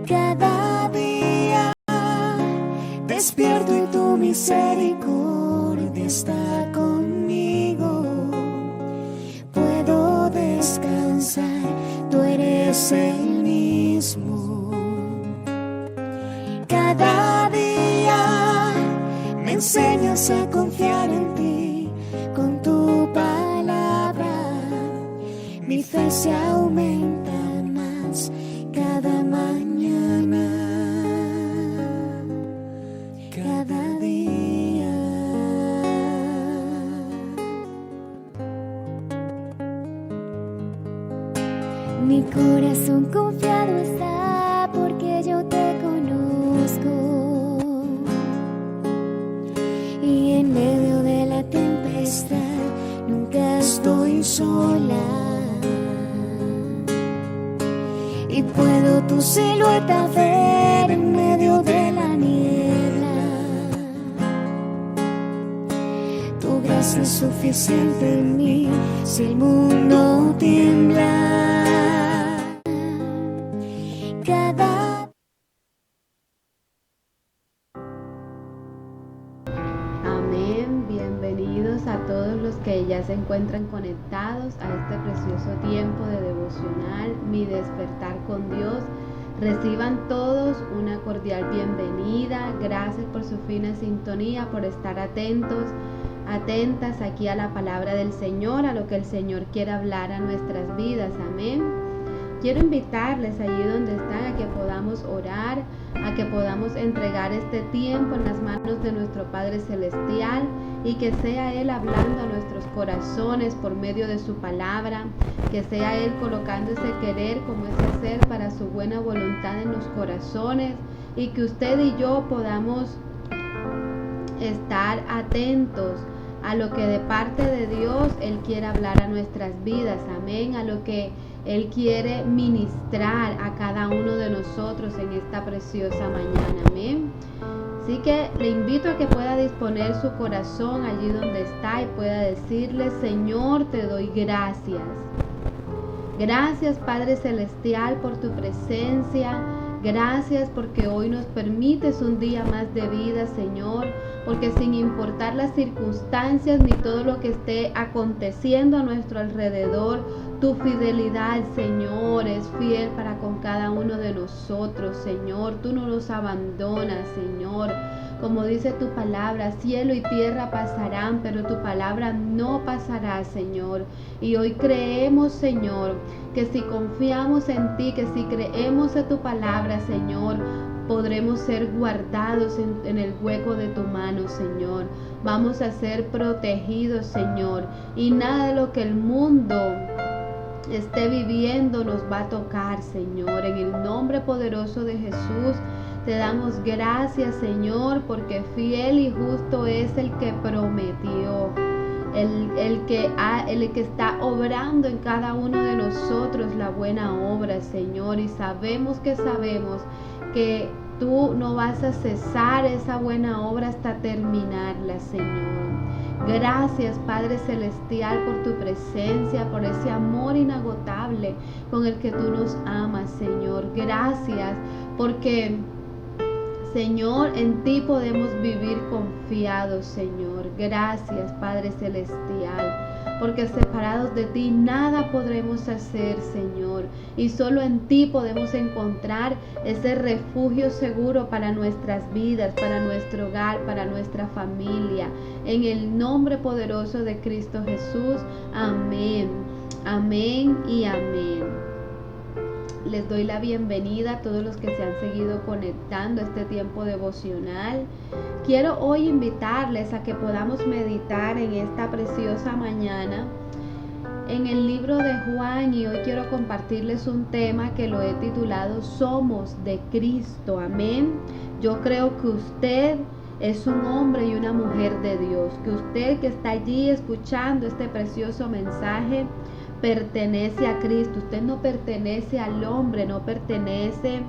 Cada día despierto y tu misericordia está conmigo. Puedo descansar, tú eres el mismo. Cada día me enseñas a confiar en ti con tu palabra. Mi fe se aumenta más cada mañana, cada día. Mi corazón confiado está porque yo te conozco, y en medio de la tempestad nunca estoy sola. Y puedo tu silueta ver en medio de la niebla. Tu gracia es suficiente en mí si el mundo tiembla. Amén. Bienvenidos a todos los que ya se encuentran conectados a este precioso tiempo de devocional, Mi Despertar con Dios. Reciban todos una cordial bienvenida. Gracias por su fina sintonía, por estar atentas aquí a la palabra del Señor, a lo que el Señor quiere hablar a nuestras vidas. Amén. Quiero invitarles allí donde están a que podamos orar, a que podamos entregar este tiempo en las manos de nuestro Padre Celestial y que sea Él hablando a nuestros corazones por medio de su palabra, que sea Él colocando ese querer como ese hacer para su buena voluntad en los corazones, y que usted y yo podamos estar atentos a lo que de parte de Dios Él quiere hablar a nuestras vidas. Amén. A lo que Él quiere ministrar a cada uno de nosotros en esta preciosa mañana. Amén. Así que le invito a que pueda disponer su corazón allí donde está y pueda decirle: Señor, te doy gracias. Gracias, Padre Celestial, por tu presencia. Gracias porque hoy nos permites un día más de vida, Señor, porque sin importar las circunstancias ni todo lo que esté aconteciendo a nuestro alrededor, tu fidelidad, Señor, es fiel para con cada uno de nosotros, Señor. Tú no nos abandonas, Señor. Como dice tu palabra, cielo y tierra pasarán, pero tu palabra no pasará, Señor. Y hoy creemos, Señor, que si confiamos en ti, que si creemos en tu palabra, Señor, podremos ser guardados en el hueco de tu mano, Señor. Vamos a ser protegidos, Señor. Y nada de lo que el mundo esté viviendo nos va a tocar, Señor. En el nombre poderoso de Jesús te damos gracias, Señor, porque fiel y justo es el que prometió, el que está obrando en cada uno de nosotros la buena obra, Señor. Y sabemos que tú no vas a cesar esa buena obra hasta terminarla, Señor. Gracias, Padre Celestial, por tu presencia, por ese amor inagotable con el que tú nos amas, Señor. Gracias porque, Señor, en ti podemos vivir confiados, Señor. Gracias, Padre Celestial, porque separados de ti nada podremos hacer, Señor. Y solo en ti podemos encontrar ese refugio seguro para nuestras vidas, para nuestro hogar, para nuestra familia. En el nombre poderoso de Cristo Jesús. Amén. Amén y amén. Les doy la bienvenida a todos los que se han seguido conectando a este tiempo devocional. Quiero hoy invitarles a que podamos meditar en esta preciosa mañana en el libro de Juan, y hoy quiero compartirles un tema que lo he titulado Somos de Cristo. Amén. Yo creo que usted es un hombre y una mujer de Dios, que usted que está allí escuchando este precioso mensaje pertenece a Cristo. Usted no pertenece al hombre, no pertenece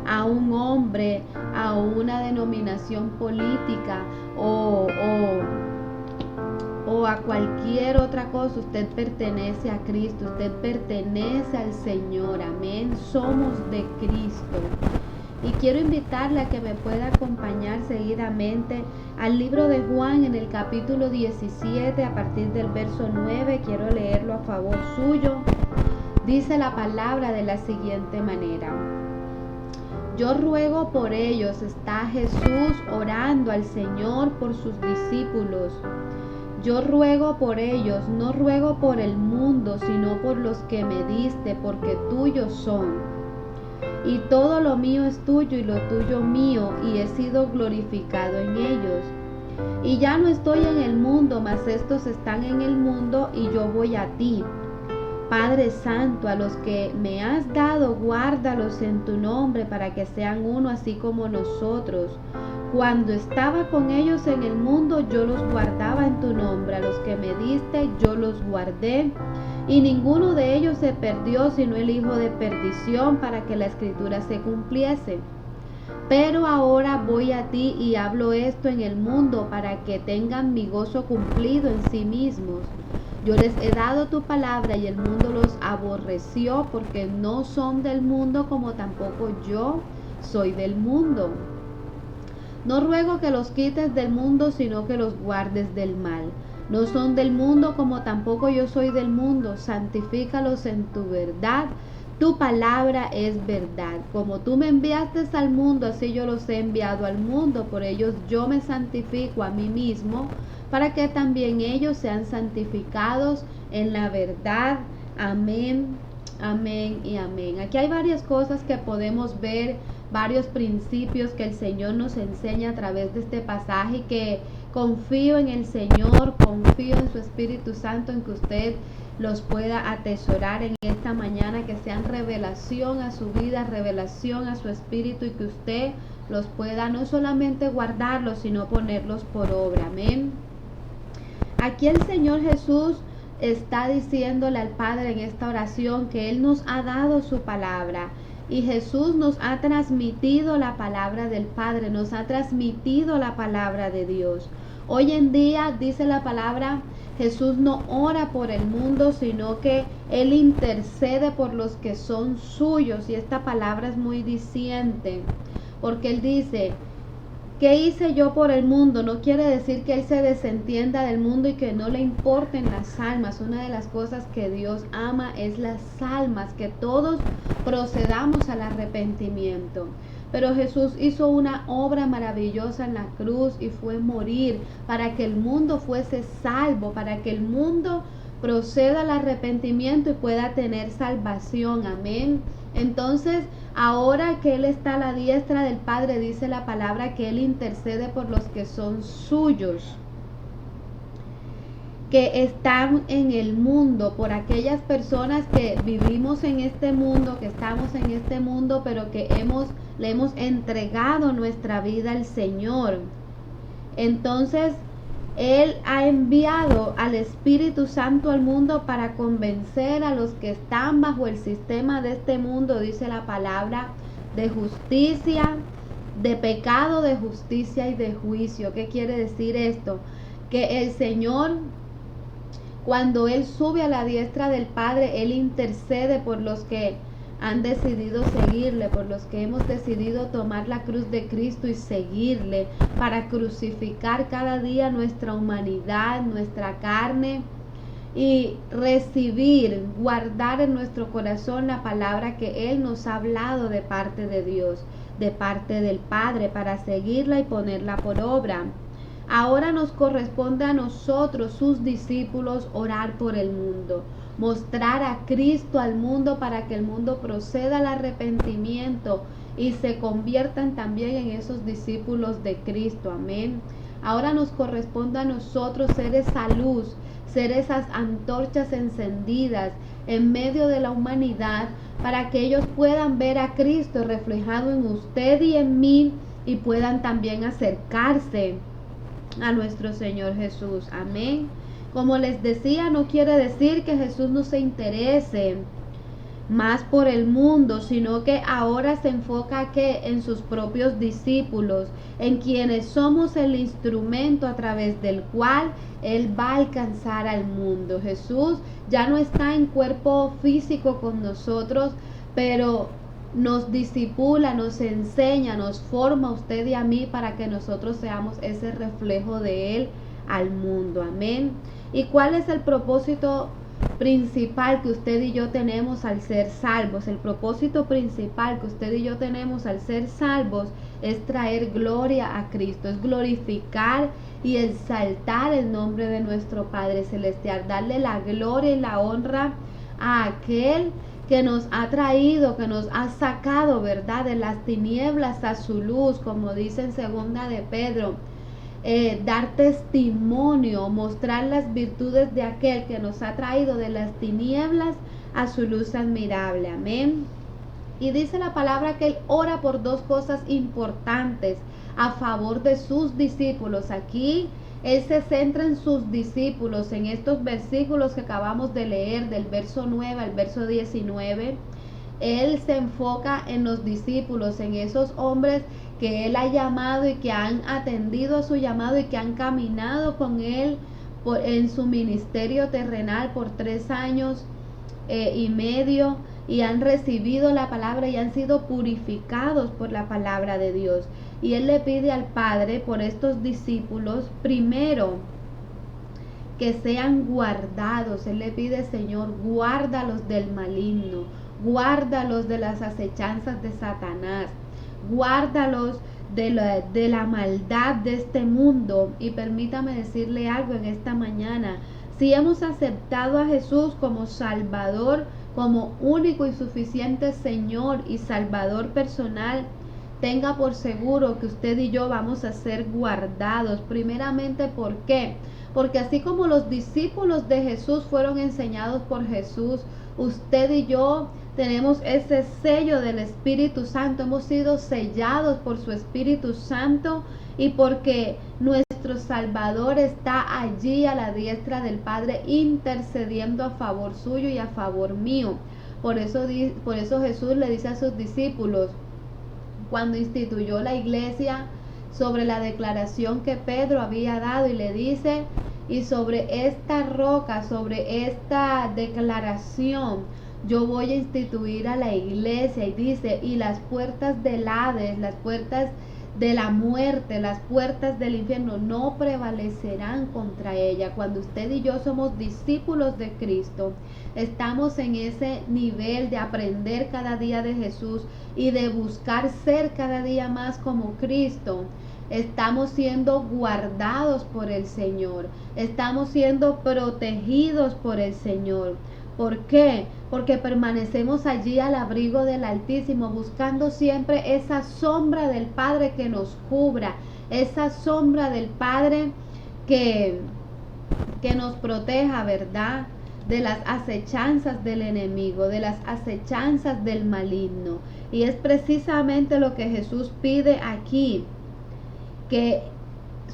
a un hombre, a una denominación política o a cualquier otra cosa. Usted pertenece a Cristo, usted pertenece al Señor. Amén. Somos de Cristo. Y quiero invitarle a que me pueda acompañar seguidamente al libro de Juan en el capítulo 17 a partir del verso 9. Quiero leerlo a favor suyo. Dice la palabra de la siguiente manera: yo ruego por ellos. Está Jesús orando al Señor por sus discípulos. Yo ruego por ellos, no ruego por el mundo, sino por los que me diste, porque tuyos son. Y todo lo mío es tuyo y lo tuyo mío, y he sido glorificado en ellos. Y ya no estoy en el mundo, mas estos están en el mundo, y yo voy a ti. Padre Santo, a los que me has dado, guárdalos en tu nombre, para que sean uno así como nosotros. Cuando estaba con ellos en el mundo, yo los guardaba en tu nombre. A los que me diste, yo los guardé. Y ninguno de ellos se perdió, sino el hijo de perdición, para que la escritura se cumpliese. Pero ahora voy a ti y hablo esto en el mundo, para que tengan mi gozo cumplido en sí mismos. Yo les he dado tu palabra y el mundo los aborreció, porque no son del mundo, como tampoco yo soy del mundo. No ruego que los quites del mundo, sino que los guardes del mal. No son del mundo, como tampoco yo soy del mundo. Santifícalos en tu verdad. Tu palabra es verdad. Como tú me enviaste al mundo, así yo los he enviado al mundo. Por ellos yo me santifico a mí mismo, para que también ellos sean santificados en la verdad. Amén, amén y amén. Aquí hay varias cosas que podemos ver, varios principios que el Señor nos enseña a través de este pasaje, que confío en el Señor, confío en su Espíritu Santo, en que usted los pueda atesorar en esta mañana, que sean revelación a su vida, revelación a su espíritu, y que usted los pueda no solamente guardarlos, sino ponerlos por obra. Amén. Aquí el Señor Jesús está diciéndole al Padre en esta oración que Él nos ha dado su palabra. Y Jesús nos ha transmitido la palabra del Padre, nos ha transmitido la palabra de Dios. Hoy en día, dice la palabra, Jesús no ora por el mundo, sino que Él intercede por los que son suyos. Y esta palabra es muy diciente, porque Él dice: ¿qué hice yo por el mundo? No quiere decir que Él se desentienda del mundo y que no le importen las almas. Una de las cosas que Dios ama es las almas, que todos procedamos al arrepentimiento. Pero Jesús hizo una obra maravillosa en la cruz y fue morir para que el mundo fuese salvo, para que el mundo proceda al arrepentimiento y pueda tener salvación. Amén. Entonces, ahora que Él está a la diestra del Padre, dice la palabra que Él intercede por los que son suyos, que están en el mundo, por aquellas personas que vivimos en este mundo, que estamos en este mundo, pero que le hemos entregado nuestra vida al Señor. Entonces, Él ha enviado al Espíritu Santo al mundo para convencer a los que están bajo el sistema de este mundo, dice la palabra, de justicia, de pecado, de justicia y de juicio. ¿Qué quiere decir esto? Que el Señor, cuando Él sube a la diestra del Padre, Él intercede por los que han decidido seguirle, por los que hemos decidido tomar la cruz de Cristo y seguirle, para crucificar cada día nuestra humanidad, nuestra carne, y recibir, guardar en nuestro corazón la palabra que Él nos ha hablado de parte de Dios, de parte del Padre, para seguirla y ponerla por obra. Ahora nos corresponde a nosotros, sus discípulos, orar por el mundo, mostrar a Cristo al mundo para que el mundo proceda al arrepentimiento y se conviertan también en esos discípulos de Cristo. Amén. Ahora nos corresponde a nosotros ser esa luz, ser esas antorchas encendidas en medio de la humanidad, para que ellos puedan ver a Cristo reflejado en usted y en mí, y puedan también acercarse a nuestro Señor Jesús. Amén. Como les decía, no quiere decir que Jesús no se interese más por el mundo, sino que ahora se enfoca que en sus propios discípulos, en quienes somos el instrumento a través del cual Él va a alcanzar al mundo. Jesús ya no está en cuerpo físico con nosotros, pero nos disipula, nos enseña, nos forma a usted y a mí para que nosotros seamos ese reflejo de Él al mundo. Amén. ¿Y cuál es el propósito principal que usted y yo tenemos al ser salvos? El propósito principal que usted y yo tenemos al ser salvos es traer gloria a Cristo, es glorificar y exaltar el nombre de nuestro Padre Celestial, darle la gloria y la honra a aquel que nos ha traído, que nos ha sacado, ¿verdad?, de las tinieblas a su luz, como dice en segunda de Pedro. Dar testimonio, mostrar las virtudes de aquel que nos ha traído de las tinieblas a su luz admirable. Amén. Y dice la palabra que Él ora por dos cosas importantes a favor de sus discípulos. Aquí Él se centra en sus discípulos, en estos versículos que acabamos de leer, del verso 9 al verso 19. Él se enfoca en los discípulos, en esos hombres que Él ha llamado y que han atendido a su llamado y que han caminado con Él en su ministerio terrenal por 3 años y medio, y han recibido la palabra y han sido purificados por la palabra de Dios. Y Él le pide al Padre por estos discípulos, primero, que sean guardados. Él le pide, Señor, guárdalos del maligno, guárdalos de las acechanzas de Satanás, guárdalos de la maldad de este mundo. Y permítame decirle algo en esta mañana: si hemos aceptado a Jesús como Salvador, como único y suficiente Señor y Salvador personal, tenga por seguro que usted y yo vamos a ser guardados. Primeramente, ¿por qué? Porque así como los discípulos de Jesús fueron enseñados por Jesús, usted y yo tenemos ese sello del Espíritu Santo. Hemos sido sellados por su Espíritu Santo, y porque nuestro Salvador está allí a la diestra del Padre intercediendo a favor suyo y a favor mío. Por eso Jesús le dice a sus discípulos, cuando instituyó la iglesia, sobre la declaración que Pedro había dado, y le dice: y sobre esta roca, sobre esta declaración, yo voy a instituir a la iglesia. Y dice: y las puertas del Hades, las puertas de la muerte, las puertas del infierno no prevalecerán contra ella. Cuando usted y yo somos discípulos de Cristo, estamos en ese nivel de aprender cada día de Jesús y de buscar ser cada día más como Cristo. Estamos siendo guardados por el Señor, estamos siendo protegidos por el Señor. ¿Por qué? Porque permanecemos allí al abrigo del Altísimo, buscando siempre esa sombra del Padre que nos cubra, esa sombra del Padre que nos proteja, ¿verdad?, de las acechanzas del enemigo, de las acechanzas del maligno. Y es precisamente lo que Jesús pide aquí, que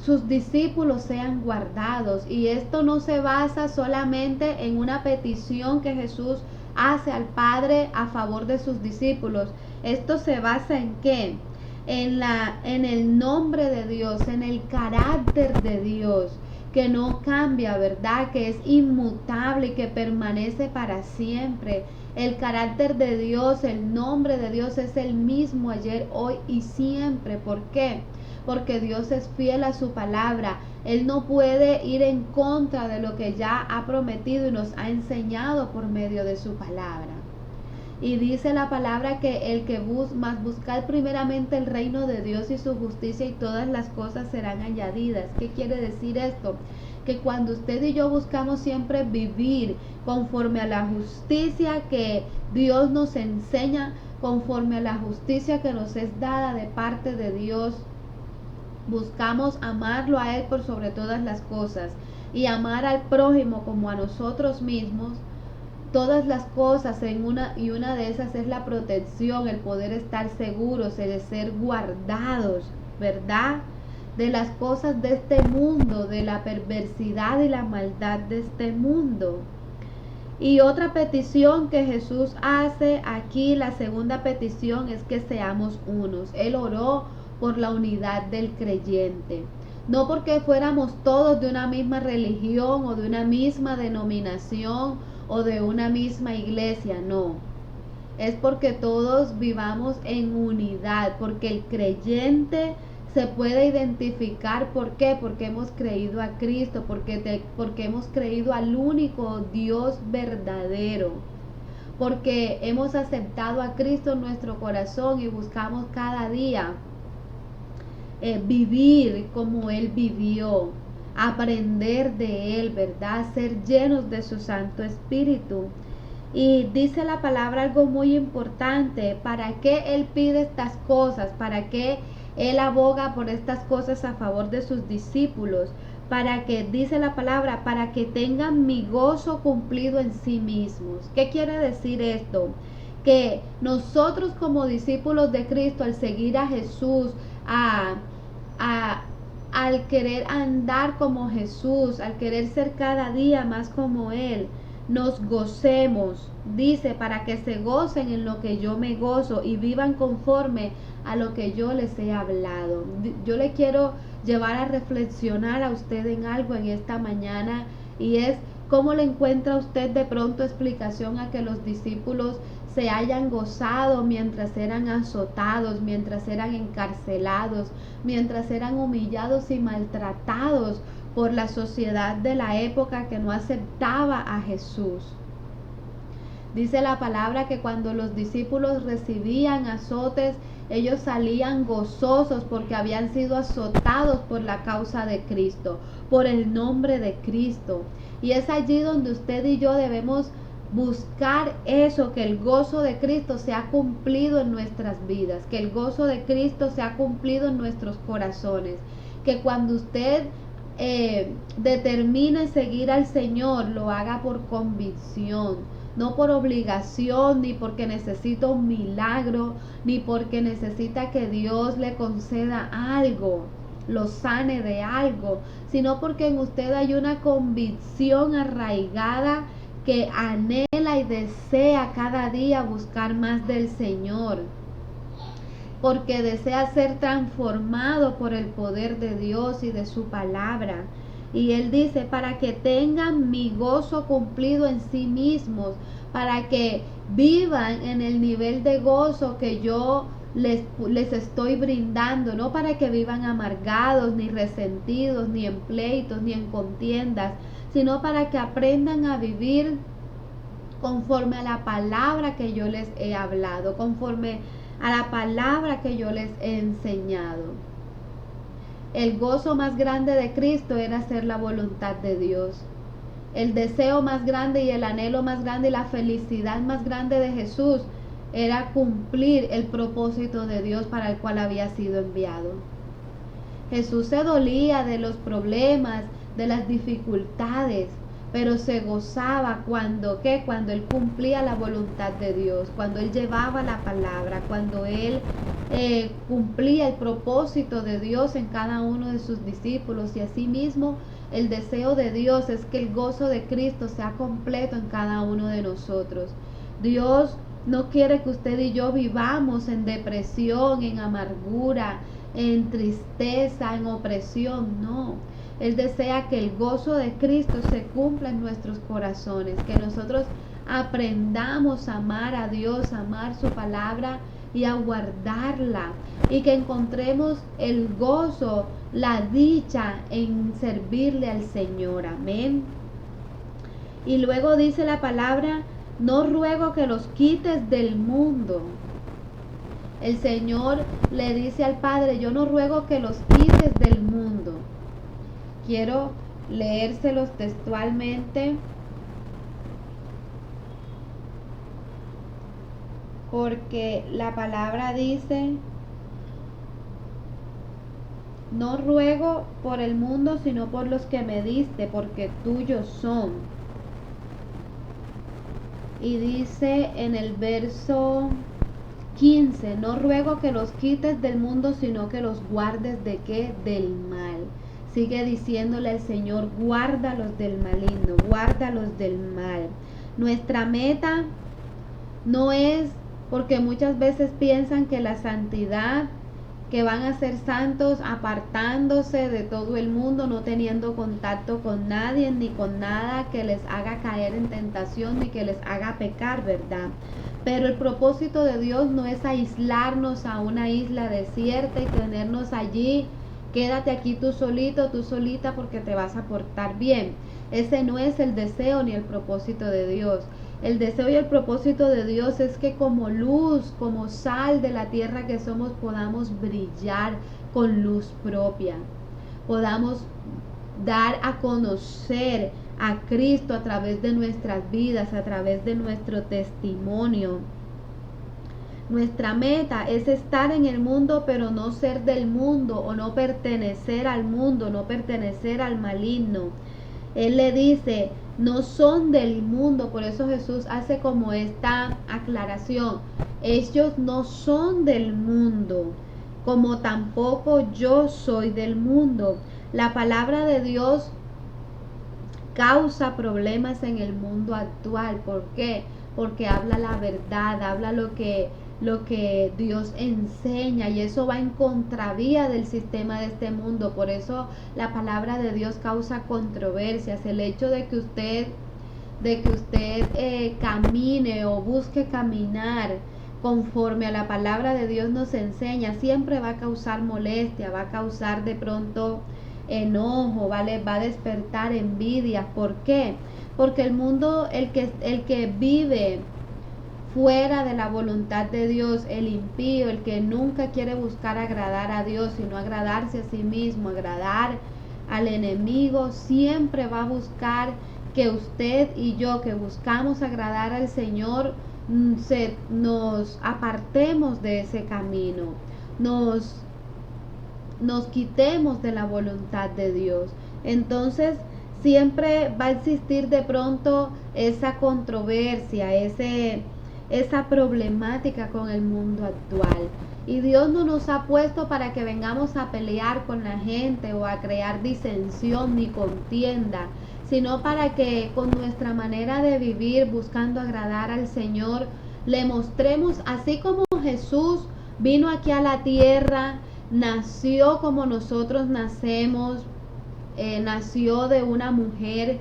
sus discípulos sean guardados. Y esto no se basa solamente en una petición que Jesús hace al Padre a favor de sus discípulos. Esto se basa en ¿qué? En el nombre de Dios, en el carácter de Dios, que no cambia, ¿verdad?, que es inmutable y que permanece para siempre. El carácter de Dios, el nombre de Dios es el mismo ayer, hoy y siempre. ¿Por qué? Porque Dios es fiel a su palabra. Él no puede ir en contra de lo que ya ha prometido y nos ha enseñado por medio de su palabra. Y dice la palabra que el que buscar primeramente el reino de Dios y su justicia, y todas las cosas serán añadidas. ¿Qué quiere decir esto? Que cuando usted y yo buscamos siempre vivir conforme a la justicia que Dios nos enseña, conforme a la justicia que nos es dada de parte de Dios, buscamos amarlo a Él por sobre todas las cosas y amar al prójimo como a nosotros mismos. Todas las cosas una de esas es la protección, el poder estar seguros, el ser guardados, ¿verdad?, de las cosas de este mundo, de la perversidad y la maldad de este mundo. Y otra petición que Jesús hace aquí, la segunda petición, es que seamos unos. Él oró por la unidad del creyente. No porque fuéramos todos de una misma religión o de una misma denominación o de una misma iglesia, no. es porque todos vivamos en unidad, porque el creyente se puede identificar. ¿Por qué? Porque hemos creído a Cristo, porque hemos creído al único Dios verdadero, porque hemos aceptado a Cristo en nuestro corazón y buscamos cada día vivir como Él vivió, aprender de Él, ¿verdad? Ser llenos de su Santo Espíritu. Y dice la palabra algo muy importante: ¿para qué Él pide estas cosas? ¿Para qué Él aboga por estas cosas a favor de sus discípulos? Para que, dice la palabra, para que tengan mi gozo cumplido en sí mismos. ¿Qué quiere decir esto? Que nosotros como discípulos de Cristo, al seguir a Jesús, al querer andar como Jesús, al querer ser cada día más como Él, nos gocemos, dice, para que se gocen en lo que yo me gozo y vivan conforme a lo que yo les he hablado. Yo le quiero llevar a reflexionar a usted en algo en esta mañana, y es: ¿cómo le encuentra usted de pronto explicación a que los discípulos se hayan gozado mientras eran azotados, mientras eran encarcelados, mientras eran humillados y maltratados por la sociedad de la época que no aceptaba a Jesús? Dice la palabra que cuando los discípulos recibían azotes, ellos salían gozosos porque habían sido azotados por la causa de Cristo, por el nombre de Cristo. Y es allí donde usted y yo debemos buscar eso, que el gozo de Cristo se ha cumplido en nuestras vidas, que el gozo de Cristo se ha cumplido en nuestros corazones, que cuando usted determine seguir al Señor, lo haga por convicción, no por obligación, ni porque necesita un milagro, ni porque necesita que Dios le conceda algo, lo sane de algo, sino porque en usted hay una convicción arraigada que anhela y desea cada día buscar más del Señor, porque desea ser transformado por el poder de Dios y de su palabra. Y Él dice: para que tengan mi gozo cumplido en sí mismos, para que vivan en el nivel de gozo que yo les estoy brindando, no para que vivan amargados, ni resentidos, ni en pleitos, ni en contiendas, sino para que aprendan a vivir conforme a la palabra que yo les he hablado, conforme a la palabra que yo les he enseñado. El gozo más grande de Cristo era hacer la voluntad de Dios. El deseo más grande y el anhelo más grande y la felicidad más grande de Jesús era cumplir el propósito de Dios para el cual había sido enviado. Jesús se dolía de los problemas, de las dificultades, pero se gozaba cuando Él cumplía la voluntad de Dios, cuando Él llevaba la palabra, cuando Él cumplía el propósito de Dios en cada uno de sus discípulos. Y asimismo, el deseo de Dios es que el gozo de Cristo sea completo en cada uno de nosotros. Dios no quiere que usted y yo vivamos en depresión, en amargura, en tristeza, en opresión. No, Él desea que el gozo de Cristo se cumpla en nuestros corazones, que nosotros aprendamos a amar a Dios, a amar su palabra y a guardarla, y que encontremos el gozo, la dicha en servirle al Señor. Amén. Y luego dice la palabra: no ruego que los quites del mundo. El Señor le dice al Padre: yo no ruego que los quites del mundo. Quiero leérselos textualmente, porque la palabra dice: no ruego por el mundo, sino por los que me diste, porque tuyos son. Y dice en el verso 15: no ruego que los quites del mundo, sino que los guardes ¿de qué? Del mal. Sigue diciéndole el Señor: guárdalos del maligno, guárdalos del mal. Nuestra meta no es, porque muchas veces piensan que la santidad, que van a ser santos apartándose de todo el mundo, no teniendo contacto con nadie ni con nada que les haga caer en tentación ni que les haga pecar, ¿verdad? Pero el propósito de Dios no es aislarnos a una isla desierta y tenernos allí. Quédate aquí tú solito, tú solita, porque te vas a portar bien. Ese no es el deseo ni el propósito de Dios. El deseo y el propósito de Dios es que como luz, como sal de la tierra que somos, podamos brillar con luz propia. Podamos dar a conocer a Cristo a través de nuestras vidas, a través de nuestro testimonio. Nuestra meta es estar en el mundo, pero no ser del mundo, o no pertenecer al mundo, no pertenecer al maligno. Él le dice, no son del mundo, por eso Jesús hace como esta aclaración. Ellos no son del mundo, como tampoco yo soy del mundo. La palabra de Dios causa problemas en el mundo actual. ¿Por qué? Porque habla la verdad, habla lo que Dios enseña, y eso va en contravía del sistema de este mundo. Por eso la palabra de Dios causa controversias. El hecho de que usted camine o busque caminar conforme a la palabra de Dios nos enseña, siempre va a causar molestia, va a causar de pronto enojo, ¿vale? Va a despertar envidia. ¿Por qué? Porque el mundo, el que vive fuera de la voluntad de Dios, el impío, el que nunca quiere buscar agradar a Dios, sino agradarse a sí mismo, agradar al enemigo, siempre va a buscar que usted y yo, que buscamos agradar al Señor, nos apartemos de ese camino, nos quitemos de la voluntad de Dios. Entonces siempre va a existir de pronto esa controversia, esa problemática con el mundo actual. Y Dios no nos ha puesto para que vengamos a pelear con la gente o a crear disensión ni contienda, sino para que con nuestra manera de vivir, buscando agradar al Señor, le mostremos, así como Jesús vino aquí a la tierra, nació como nosotros nacemos, nació de una mujer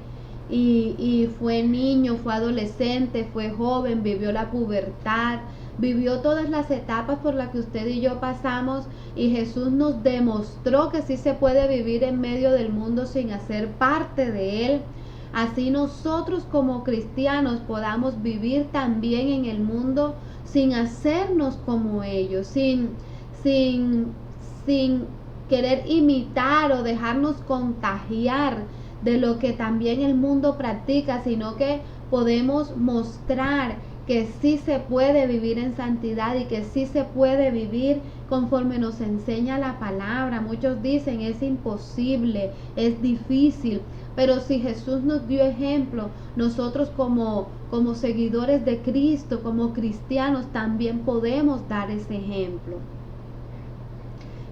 y fue niño, fue adolescente, fue joven, vivió la pubertad, vivió todas las etapas por las que usted y yo pasamos, y Jesús nos demostró que sí se puede vivir en medio del mundo sin hacer parte de él. Así nosotros como cristianos podamos vivir también en el mundo sin hacernos como ellos, sin querer imitar o dejarnos contagiar de lo que también el mundo practica, sino que podemos mostrar que sí se puede vivir en santidad y que sí se puede vivir conforme nos enseña la palabra. Muchos dicen es imposible, es difícil, pero si Jesús nos dio ejemplo, nosotros como seguidores de Cristo, como cristianos, también podemos dar ese ejemplo.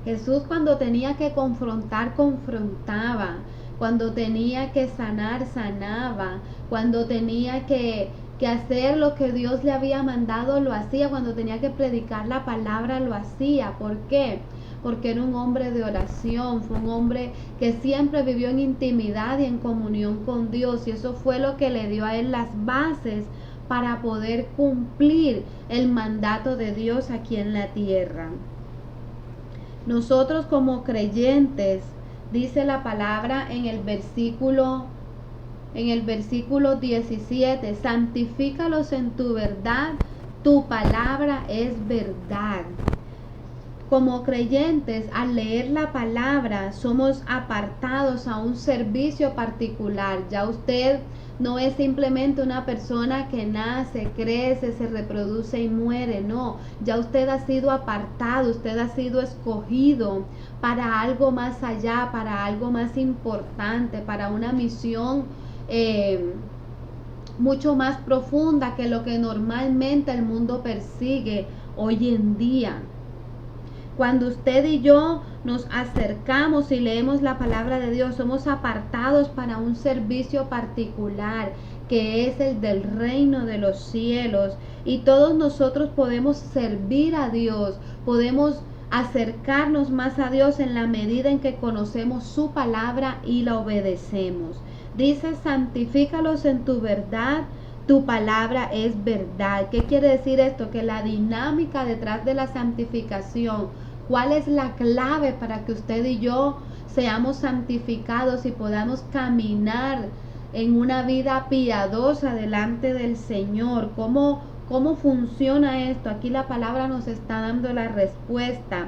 Jesús, cuando tenía que confrontar, confrontaba. Cuando tenía que sanar, sanaba. Cuando tenía que hacer lo que Dios le había mandado, lo hacía. Cuando tenía que predicar la palabra, lo hacía. ¿Por qué? Porque era un hombre de oración, fue un hombre que siempre vivió en intimidad y en comunión con Dios, y eso fue lo que le dio a él las bases para poder cumplir el mandato de Dios aquí en la tierra. Nosotros como creyentes, dice la palabra en el versículo 17, santifícalos en tu verdad, tu palabra es verdad. Como creyentes, al leer la palabra, somos apartados a un servicio particular. Ya usted no es simplemente una persona que nace, crece, se reproduce y muere. No, ya usted ha sido apartado, usted ha sido escogido para algo más allá, para algo más importante, para una misión mucho más profunda que lo que normalmente el mundo persigue hoy en día. Cuando usted y yo nos acercamos y leemos la palabra de Dios, somos apartados para un servicio particular, que es el del reino de los cielos. Y todos nosotros podemos servir a Dios, podemos acercarnos más a Dios en la medida en que conocemos su palabra y la obedecemos. Dice, santifícalos en tu verdad, Tu palabra es verdad. ¿Qué quiere decir esto? Que la dinámica detrás de la santificación, ¿cuál es la clave para que usted y yo seamos santificados y podamos caminar en una vida piadosa delante del Señor? ¿Cómo funciona esto? Aquí la palabra nos está dando la respuesta.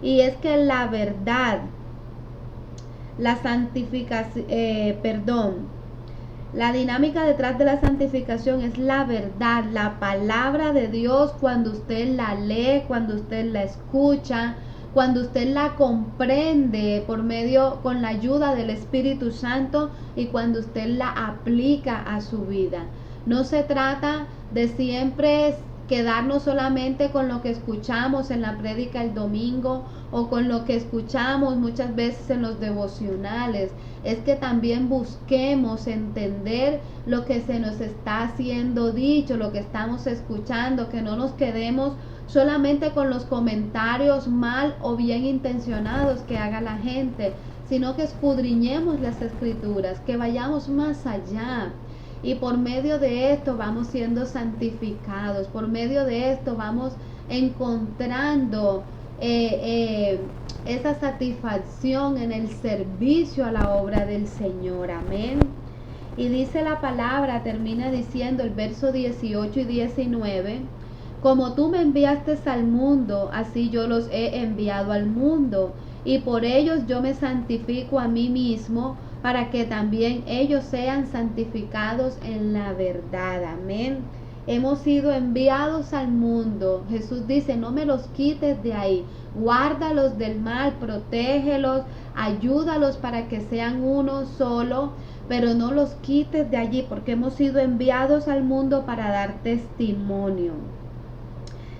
Y es que la verdad, la santificación, la dinámica detrás de la santificación es la verdad, la palabra de Dios. Cuando usted la lee, cuando usted la escucha, cuando usted la comprende con la ayuda del Espíritu Santo y cuando usted la aplica a su vida. No se trata de siempre quedarnos solamente con lo que escuchamos en la prédica el domingo o con lo que escuchamos muchas veces en los devocionales. Es que también busquemos entender lo que se nos está haciendo dicho, lo que estamos escuchando, que no nos quedemos solamente con los comentarios mal o bien intencionados que haga la gente, sino que escudriñemos las escrituras, que vayamos más allá. Y por medio de esto vamos siendo santificados, por medio de esto vamos encontrando esa satisfacción en el servicio a la obra del Señor. Amén. Y dice la palabra, termina diciendo el verso 18 y 19, como tú me enviaste al mundo, así yo los he enviado al mundo, y por ellos yo me santifico a mí mismo, para que también ellos sean santificados en la verdad. Amén. Hemos sido enviados al mundo. Jesús dice, no me los quites de ahí. Guárdalos del mal, protégelos, ayúdalos para que sean uno solo, pero no los quites de allí, porque hemos sido enviados al mundo para dar testimonio.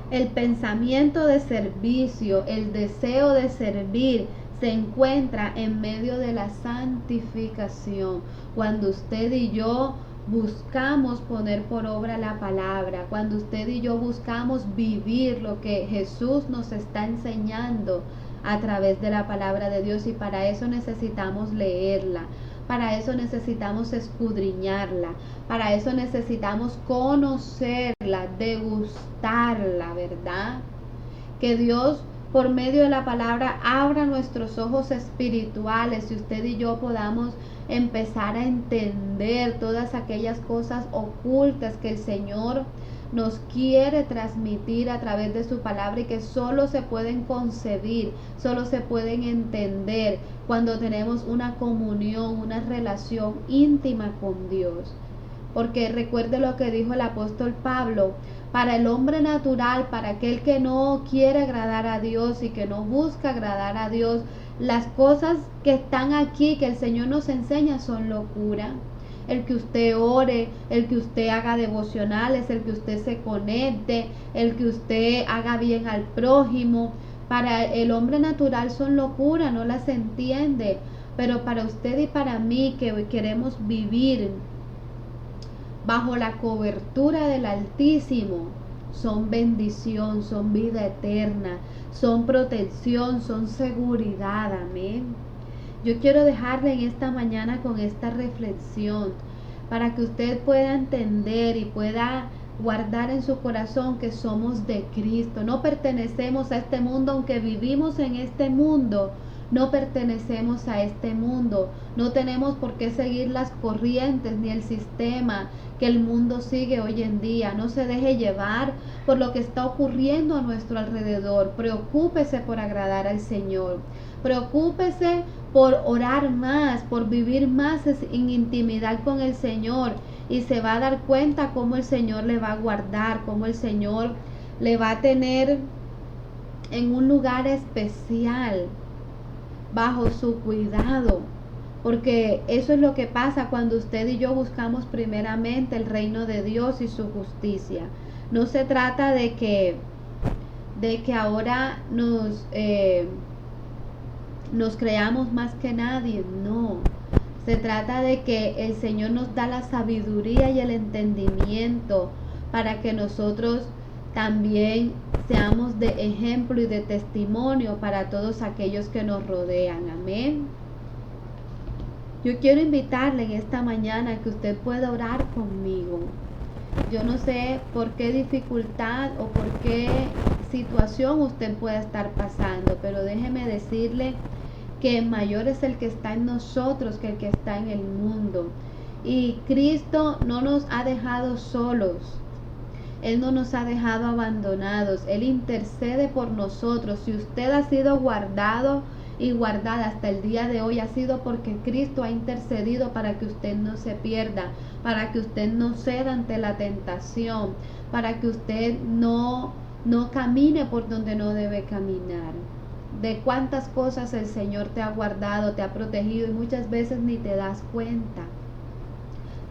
El pensamiento de servicio, el deseo de servir, se encuentra en medio de la santificación. Cuando usted y yo buscamos poner por obra la palabra, cuando usted y yo buscamos vivir lo que Jesús nos está enseñando a través de la palabra de Dios, y para eso necesitamos leerla, para eso necesitamos escudriñarla, para eso necesitamos conocerla, degustarla, ¿verdad? Que Dios por medio de la palabra abra nuestros ojos espirituales y usted y yo podamos empezar a entender todas aquellas cosas ocultas que el Señor nos quiere transmitir a través de su palabra y que solo se pueden concebir, solo se pueden entender cuando tenemos una comunión, una relación íntima con Dios. Porque recuerde lo que dijo el apóstol Pablo, para el hombre natural, para aquel que no quiere agradar a Dios y que no busca agradar a Dios, las cosas que están aquí, que el Señor nos enseña, son locura. El que usted ore, el que usted haga devocionales, el que usted se conecte, el que usted haga bien al prójimo, para el hombre natural son locura, no las entiende. Pero para usted y para mí que queremos vivir bajo la cobertura del Altísimo, son bendición, son vida eterna, son protección, son seguridad. Amén. Yo quiero dejarle en esta mañana con esta reflexión para que usted pueda entender y pueda guardar en su corazón que somos de Cristo. No pertenecemos a este mundo, aunque vivimos en este mundo. No pertenecemos a este mundo, no tenemos por qué seguir las corrientes ni el sistema que el mundo sigue hoy en día. No se deje llevar por lo que está ocurriendo a nuestro alrededor. Preocúpese por agradar al Señor. Preocúpese por orar más, por vivir más en intimidad con el Señor, y se va a dar cuenta cómo el Señor le va a guardar, cómo el Señor le va a tener en un lugar especial bajo su cuidado, porque eso es lo que pasa cuando usted y yo buscamos primeramente el reino de Dios y su justicia. No se trata de que ahora nos creamos más que nadie, no. Se trata de que el Señor nos da la sabiduría y el entendimiento para que nosotros también seamos de ejemplo y de testimonio para todos aquellos que nos rodean. Amén. Yo quiero invitarle en esta mañana que usted pueda orar conmigo, Yo no sé por qué dificultad o por qué situación usted pueda estar pasando, pero déjeme decirle que mayor es el que está en nosotros que el que está en el mundo. Y Cristo no nos ha dejado solos. Él no nos ha dejado abandonados. Él intercede por nosotros. Si usted ha sido guardado y guardada hasta el día de hoy, ha sido porque Cristo ha intercedido para que usted no se pierda, para que usted no ceda ante la tentación, para que usted no camine por donde no debe caminar. De cuántas cosas el Señor te ha guardado, te ha protegido y muchas veces ni te das cuenta.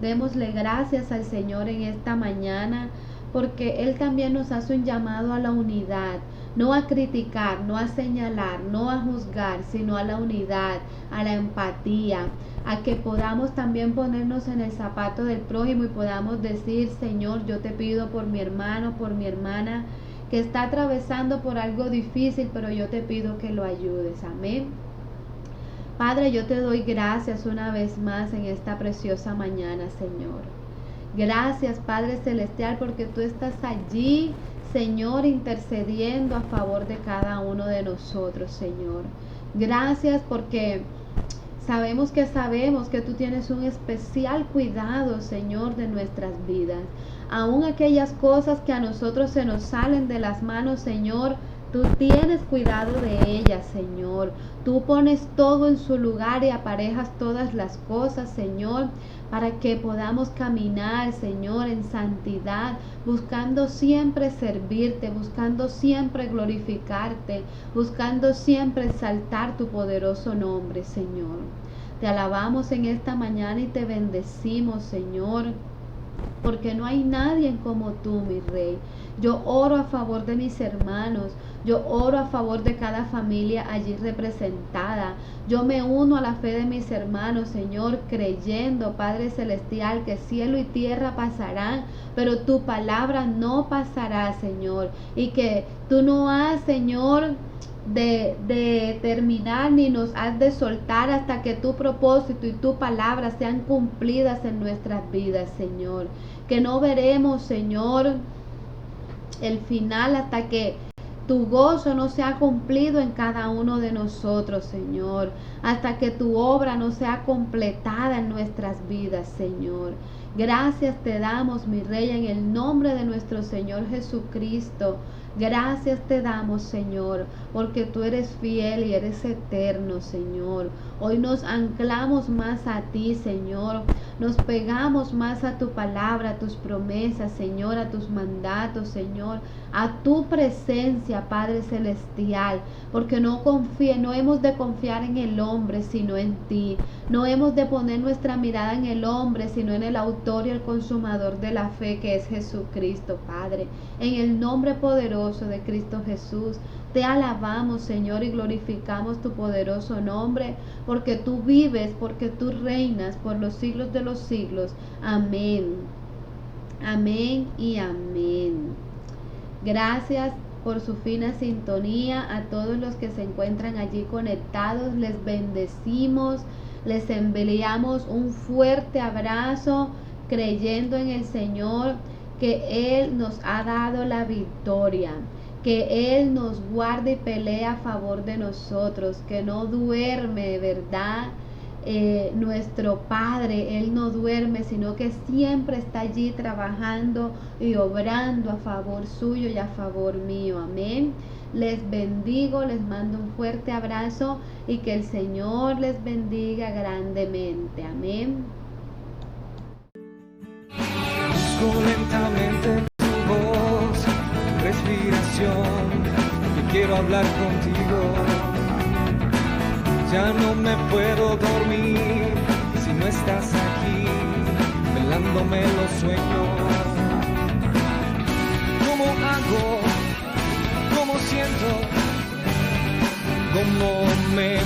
Démosle gracias al Señor en esta mañana, porque Él también nos hace un llamado a la unidad, no a criticar, no a señalar, no a juzgar, sino a la unidad, a la empatía, a que podamos también ponernos en el zapato del prójimo y podamos decir: Señor, yo te pido por mi hermano, por mi hermana que está atravesando por algo difícil, pero yo te pido que lo ayudes. Amén. Padre, yo te doy gracias una vez más en esta preciosa mañana, Señor. Gracias, Padre Celestial, porque tú estás allí, Señor, intercediendo a favor de cada uno de nosotros, Señor. Gracias porque sabemos que tú tienes un especial cuidado, Señor, de nuestras vidas. Aún aquellas cosas que a nosotros se nos salen de las manos, Señor, tú tienes cuidado de ellas, Señor. Tú pones todo en su lugar y aparejas todas las cosas, Señor, para que podamos caminar, Señor, en santidad, buscando siempre servirte, buscando siempre glorificarte, buscando siempre exaltar tu poderoso nombre, Señor. Te alabamos en esta mañana y te bendecimos, Señor, porque no hay nadie como tú, mi Rey. Yo oro a favor de mis hermanos. Yo oro a favor de cada familia allí representada. Yo me uno a la fe de mis hermanos, Señor, creyendo, Padre Celestial, que cielo y tierra pasarán, pero tu palabra no pasará, Señor. Y que tú no has, Señor, de terminar ni nos has de soltar hasta que tu propósito y tu palabra sean cumplidas en nuestras vidas, Señor. Que no veremos, Señor, el final hasta que tu gozo no sea cumplido en cada uno de nosotros, Señor, hasta que tu obra no sea completada en nuestras vidas, Señor. Gracias te damos, mi Rey, en el nombre de nuestro Señor Jesucristo. Gracias te damos, Señor, porque tú eres fiel y eres eterno, Señor. Hoy nos anclamos más a ti, Señor. Nos pegamos más a tu palabra, a tus promesas, Señor, a tus mandatos, Señor, a tu presencia, Padre Celestial, porque no hemos de confiar en el hombre, sino en ti. No hemos de poner nuestra mirada en el hombre, sino en el autor y el consumador de la fe, que es Jesucristo, Padre. En el nombre poderoso de Cristo Jesús, te alabamos, Señor, y glorificamos tu poderoso nombre, porque tú vives, porque tú reinas por los siglos de los siglos. Amén. Amén y amén. Gracias por su fina sintonía. A todos los que se encuentran allí conectados, les bendecimos, les enviamos un fuerte abrazo, creyendo en el Señor, que Él nos ha dado la victoria, que Él nos guarda y pelea a favor de nosotros, que no duerme, ¿verdad? Nuestro Padre, Él no duerme, sino que siempre está allí trabajando y obrando a favor suyo y a favor mío. Amén. Les bendigo, les mando un fuerte abrazo y que el Señor les bendiga grandemente. Amén. Busco lentamente tu voz, respiración, y quiero hablar contigo. Ya no me puedo dormir si no estás aquí, velándome los sueños. ¿Cómo hago? ¿Cómo siento? ¿Cómo me